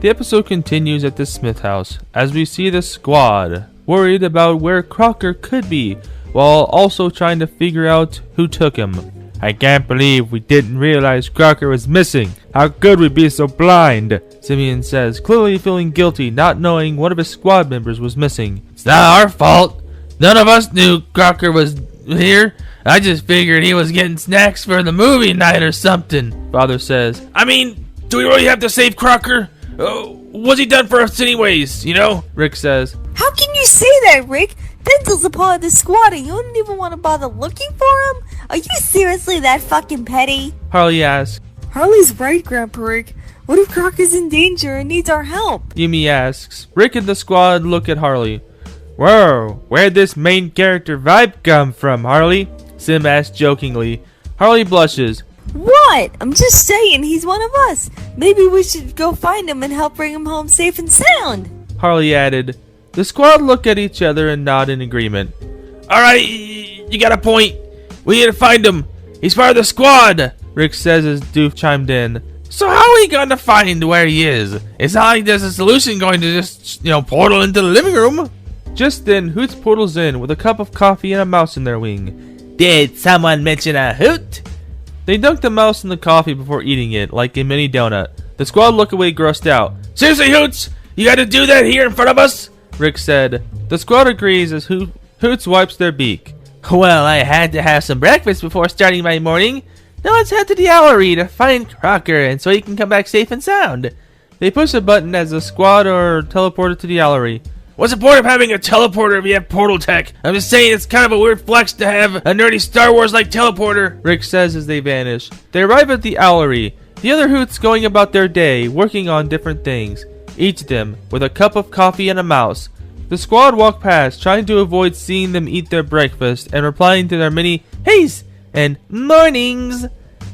The episode continues at the Smith house as we see the squad worried about where Crocker could be, while also trying to figure out who took him. I can't believe we didn't realize Crocker was missing. How could we be so blind? Simeon says, clearly feeling guilty not knowing one of his squad members was missing. It's not our fault. None of us knew Crocker was here. I just figured he was getting snacks for the movie night or something, Father says. I mean, do we really have to save Crocker? What's he done for us anyways, you know? Rick says. How can you say that, Rick? Dental's a part of the squad and you don't even want to bother looking for him? Are you seriously that fucking petty? Harley asks. Harley's right, Grandpa Rick. What if Crocker's in danger and needs our help? Yumi asks. Rick and the squad look at Harley. Whoa, where'd this main character vibe come from, Harley? Sim asks jokingly. Harley blushes. What? I'm just saying he's one of us. Maybe we should go find him and help bring him home safe and sound. Harley added. The squad look at each other and nod in agreement. Alright, you got a point. We need to find him. He's part of the squad, Rick says as Doof chimed in. So how are we going to find where he is? It's not like there's a solution going to just, portal into the living room. Just then, Hoots portals in with a cup of coffee and a mouse in their wing. Did someone mention a hoot? They dunk the mouse in the coffee before eating it, like a mini donut. The squad look away grossed out. Seriously, Hoots? You got to do that here in front of us? Rick said. The squad agrees as Hoots wipes their beak. Well, I had to have some breakfast before starting my morning. Now let's head to the Owlery to find Crocker and so he can come back safe and sound. They push a button as the squad are teleported to the Owlery. What's the point of having a teleporter if you have portal tech? I'm just saying it's kind of a weird flex to have a nerdy Star Wars-like teleporter, Rick says as they vanish. They arrive at the Owlery, the other Hoots going about their day, working on different things, each of them with a cup of coffee and a mouse. The squad walk past, trying to avoid seeing them eat their breakfast and replying to their many "Heys" and "Mornings."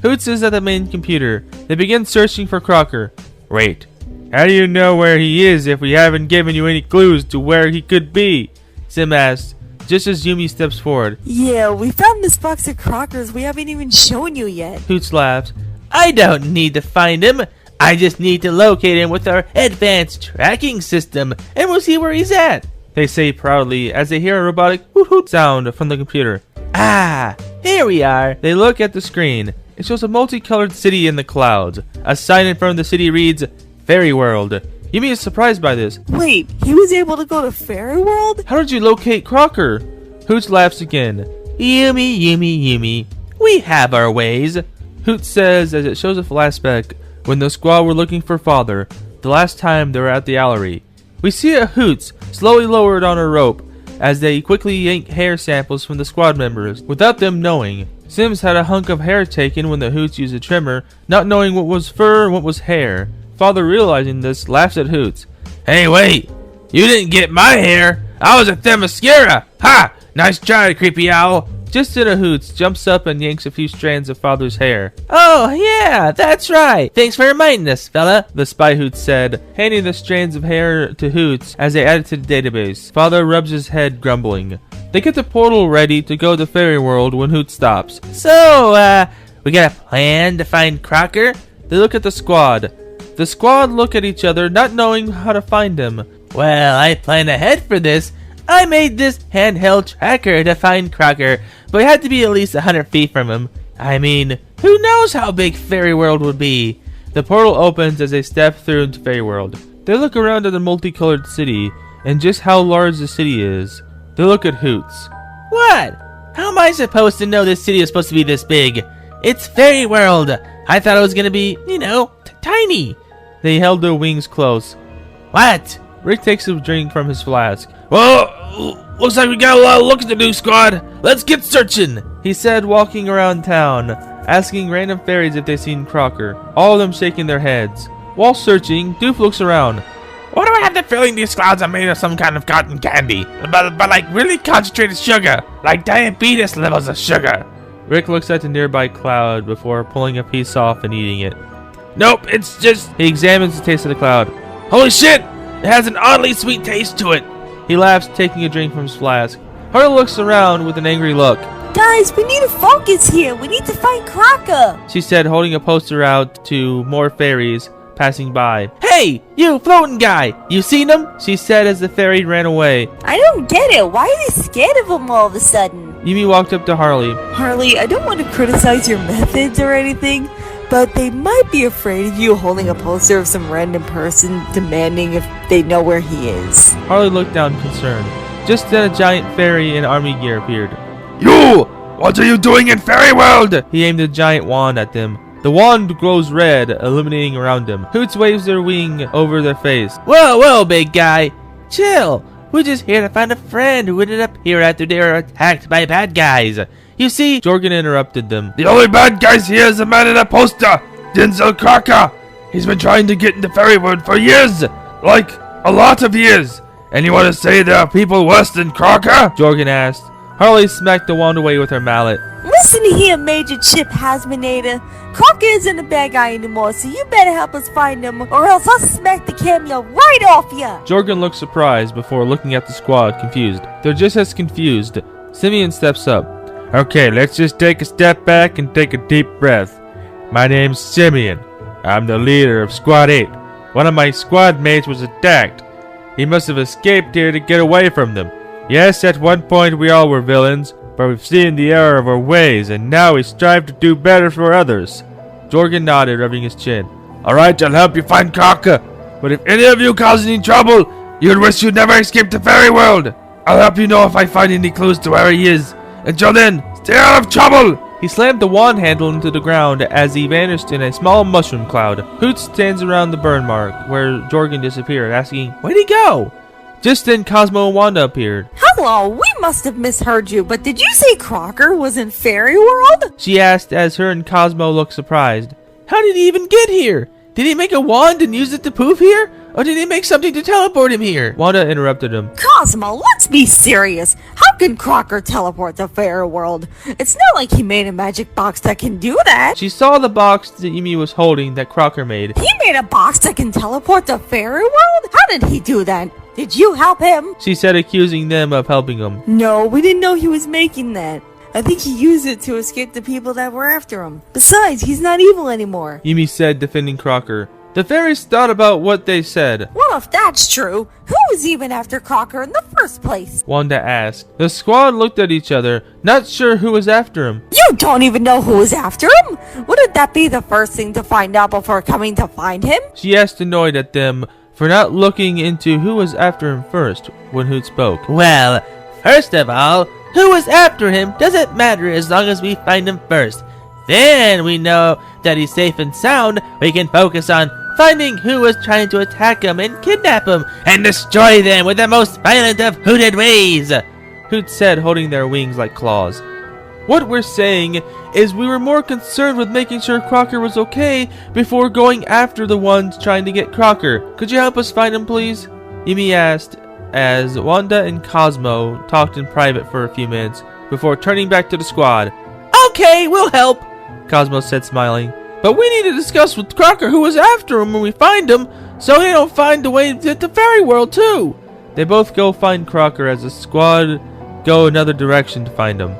Hoots is at the main computer. They begin searching for Crocker. Wait. How do you know where he is if we haven't given you any clues to where he could be? Sim asks, just as Yumi steps forward. Yeah, we found this box of Crockers we haven't even shown you yet. Hoots laughs. I don't need to find him. I just need to locate him with our advanced tracking system, and we'll see where he's at, they say proudly as they hear a robotic hoot hoot sound from the computer. Ah, here we are. They look at the screen. It shows a multicolored city in the clouds. A sign in front of the city reads, Fairy World. Yumi is surprised by this. Wait, he was able to go to Fairy World? How did you locate Crocker? Hoots laughs again. Yumi. We have our ways. Hoots says as it shows a flashback when the squad were looking for Father, the last time they were at the Owlery. We see a Hoots slowly lowered on a rope as they quickly yank hair samples from the squad members without them knowing. Sims had a hunk of hair taken when the Hoots used a trimmer, not knowing what was fur and what was hair. Father, realizing this, laughs at Hoots. Hey, wait! You didn't get my hair! I was a Themyscira! Ha! Nice try, creepy owl! Just then a Hoots jumps up and yanks a few strands of Father's hair. Oh, yeah, that's right! Thanks for reminding us, fella, the spy Hoots said, handing the strands of hair to Hoots as they add it to the database. Father rubs his head, grumbling. They get the portal ready to go to Fairy World when Hoots stops. So, we got a plan to find Crocker? They look at the squad. The squad look at each other, not knowing how to find him. Well, I planned ahead for this. I made this handheld tracker to find Crocker, but it had to be at least 100 feet from him. I mean, who knows how big Fairy World would be? The portal opens as they step through into Fairy World. They look around at the multicolored city, and just how large the city is. They look at Hoots. What? How am I supposed to know this city is supposed to be this big? It's Fairy World. I thought it was gonna be, tiny. They held their wings close. What? Rick takes a drink from his flask. Well, looks like we got a lot of looking to do, squad. Let's get searching, he said, walking around town, asking random fairies if they've seen Crocker, all of them shaking their heads. While searching, Doof looks around. Why do I have the feeling these clouds are made of some kind of cotton candy? But like really concentrated sugar, like diabetes levels of sugar. Rick looks at the nearby cloud before pulling a piece off and eating it. Nope, it's just... He examines the taste of the cloud. Holy shit! It has an oddly sweet taste to it. He laughs, taking a drink from his flask. Harley looks around with an angry look. Guys, we need to focus here. We need to find Crocker, she said, holding a poster out to more fairies, passing by. Hey, you floating guy! You seen him? She said as the fairy ran away. I don't get it. Why are they scared of him all of a sudden? Yumi walked up to Harley. Harley, I don't want to criticize your methods or anything, but they might be afraid of you holding a poster of some random person demanding if they know where he is. Harley looked down concerned. Just then a giant fairy in army gear appeared. You! What are you doing in Fairy World? He aimed a giant wand at them. The wand glows red, illuminating around them. Hoots waves their wing over their face. Whoa, whoa, big guy. Chill. We're just here to find a friend who ended up here after they were attacked by bad guys. You see, Jorgan interrupted them. The only bad guys here is the man in a poster, Denzel Crocker. He's been trying to get into Fairy World for years. Like, a lot of years. And you want to say there are people worse than Crocker? Jorgan asked. Harley smacked the wand away with her mallet. Listen here, Major Chip Hasminator. Crocker isn't a bad guy anymore, so you better help us find him, or else I'll smack the cameo right off ya! Jorgan looked surprised before looking at the squad, confused. They're just as confused. Simeon steps up. Okay, let's just take a step back and take a deep breath. My name's Simeon. I'm the leader of Squad 8. One of my squad mates was attacked. He must have escaped here to get away from them. Yes, at one point we all were villains, but we've seen the error of our ways, and now we strive to do better for others. Jorgan nodded, rubbing his chin. Alright, I'll help you find Crocker, but if any of you cause any trouble, you'd wish you'd never escaped the Fairy World. I'll help you know if I find any clues to where he is. Until then, stay out of trouble! He slammed the wand handle into the ground as he vanished in a small mushroom cloud. Hoots stands around the burn mark, where Jorgan disappeared, asking, "Where'd he go?" Just then, Cosmo and Wanda appeared. Hello, we must have misheard you, but did you say Crocker was in Fairy World? She asked as her and Cosmo looked surprised. How did he even get here? Did he make a wand and use it to poof here? Or did he make something to teleport him here? Wanda interrupted him. Cosmo, let's be serious. How can Crocker teleport to Fairy World? It's not like he made a magic box that can do that. She saw the box that Yumi was holding that Crocker made. He made a box that can teleport to Fairy World? How did he do that? Did you help him? She said, accusing them of helping him. No, we didn't know he was making that. I think he used it to escape the people that were after him. Besides, he's not evil anymore. Yumi said, defending Crocker. The fairies thought about what they said. Well, if that's true, who was even after Crocker in the first place? Wanda asked. The squad looked at each other, not sure who was after him. You don't even know who was after him? Wouldn't that be the first thing to find out before coming to find him? She asked, annoyed at them for not looking into who was after him first when Hoot spoke. Well, first of all, who was after him doesn't matter as long as we find him first. Then we know that he's safe and sound. We can focus on finding who was trying to attack him and kidnap him and destroy them with the most violent of hooted ways, Hoot said, holding their wings like claws. What we're saying is we were more concerned with making sure Crocker was okay before going after the ones trying to get Crocker. Could you help us find him, please? Yumi asked as Wanda and Cosmo talked in private for a few minutes before turning back to the squad. Okay, we'll help, Cosmo said, smiling. But we need to discuss with Crocker who was after him when we find him, so they don't find the way to get to Fairy World too. They both go find Crocker as the squad go another direction to find him.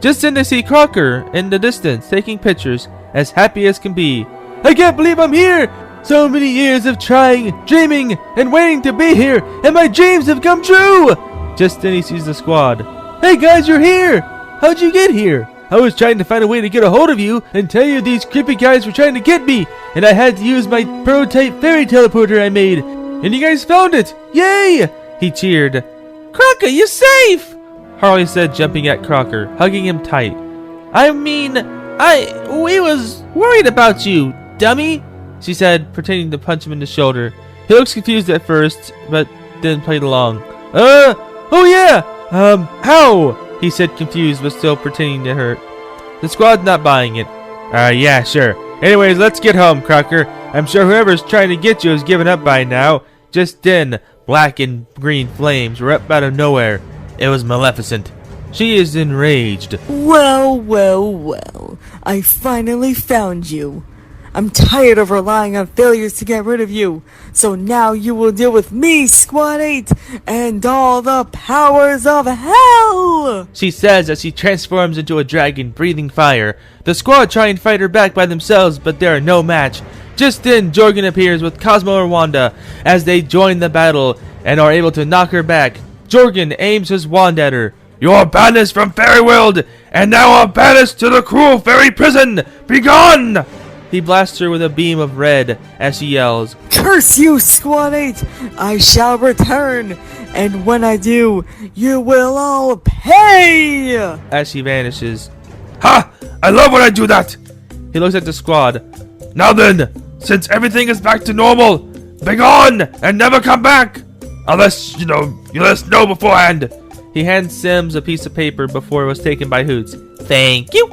Just then they see Crocker in the distance taking pictures, as happy as can be. I can't believe I'm here! So many years of trying, dreaming, and waiting to be here, and my dreams have come true! Just then he sees the squad. Hey guys, you're here! How'd you get here? I was trying to find a way to get a hold of you and tell you these creepy guys were trying to get me, and I had to use my prototype fairy teleporter I made, and you guys found it! Yay! He cheered. Crocker, you're safe! Harley said, jumping at Crocker, hugging him tight. I mean, we was worried about you, dummy, she said, pretending to punch him in the shoulder. He looks confused at first, but then played along. Oh yeah! How? He said, confused but still pretending to hurt. The squad's not buying it. Yeah, sure. Anyways, let's get home, Crocker. I'm sure whoever's trying to get you has given up by now. Just then, black and green flames were up out of nowhere. It was Maleficent. She is enraged. Well, well, well. I finally found you. I'm tired of relying on failures to get rid of you. So now you will deal with me, Squad 8, and all the powers of hell! She says as she transforms into a dragon breathing fire. The squad try and fight her back by themselves, but they are no match. Just then, Jorgan appears with Cosmo and Wanda as they join the battle and are able to knock her back. Jorgan aims his wand at her. You are banished from Fairy World, and now are banished to the cruel fairy prison. Begone! He blasts her with a beam of red as she yells, Curse you, Squad 8! I shall return, and when I do, you will all pay! as she vanishes. Ha! I love when I do that. He looks at the squad. Now then, since everything is back to normal, begone and never come back. Unless, you let us know beforehand. He hands Sims a piece of paper before it was taken by Hoots. Thank you!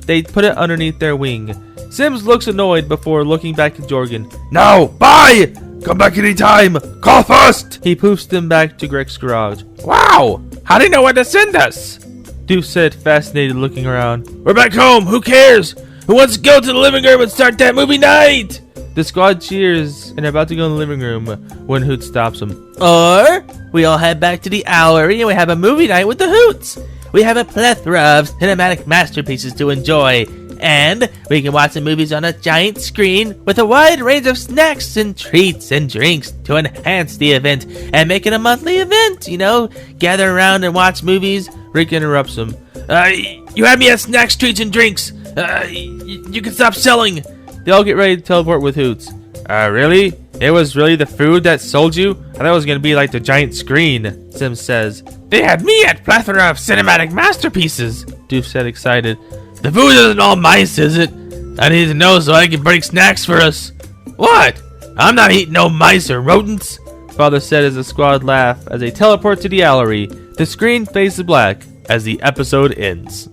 They put it underneath their wing. Sims looks annoyed before looking back at Jorgan. Now, bye! Come back anytime. Call first. He poofs them back to Greg's garage. Wow! How do you know where to send us? Doof said, fascinated, looking around. We're back home. Who cares? Who wants to go to the living room and start that movie night? The squad cheers and are about to go in the living room when Hoots stops them. Or we all head back to the Owlery and we have a movie night with the Hoots. We have a plethora of cinematic masterpieces to enjoy. And we can watch the movies on a giant screen with a wide range of snacks and treats and drinks to enhance the event and make it a monthly event, Gather around and watch movies. Rick interrupts him. You had me at snacks, treats, and drinks. You can stop selling. They all get ready to teleport with Hoots. Really? It was really the food that sold you? I thought it was going to be like the giant screen, Sim says. They had me at plethora of cinematic masterpieces, Doof said, excited. The food isn't all mice, is it? I need to know so I can bring snacks for us. What? I'm not eating no mice or rodents, Father said as the squad laugh as they teleport to the Owlery. The screen fades to black as the episode ends.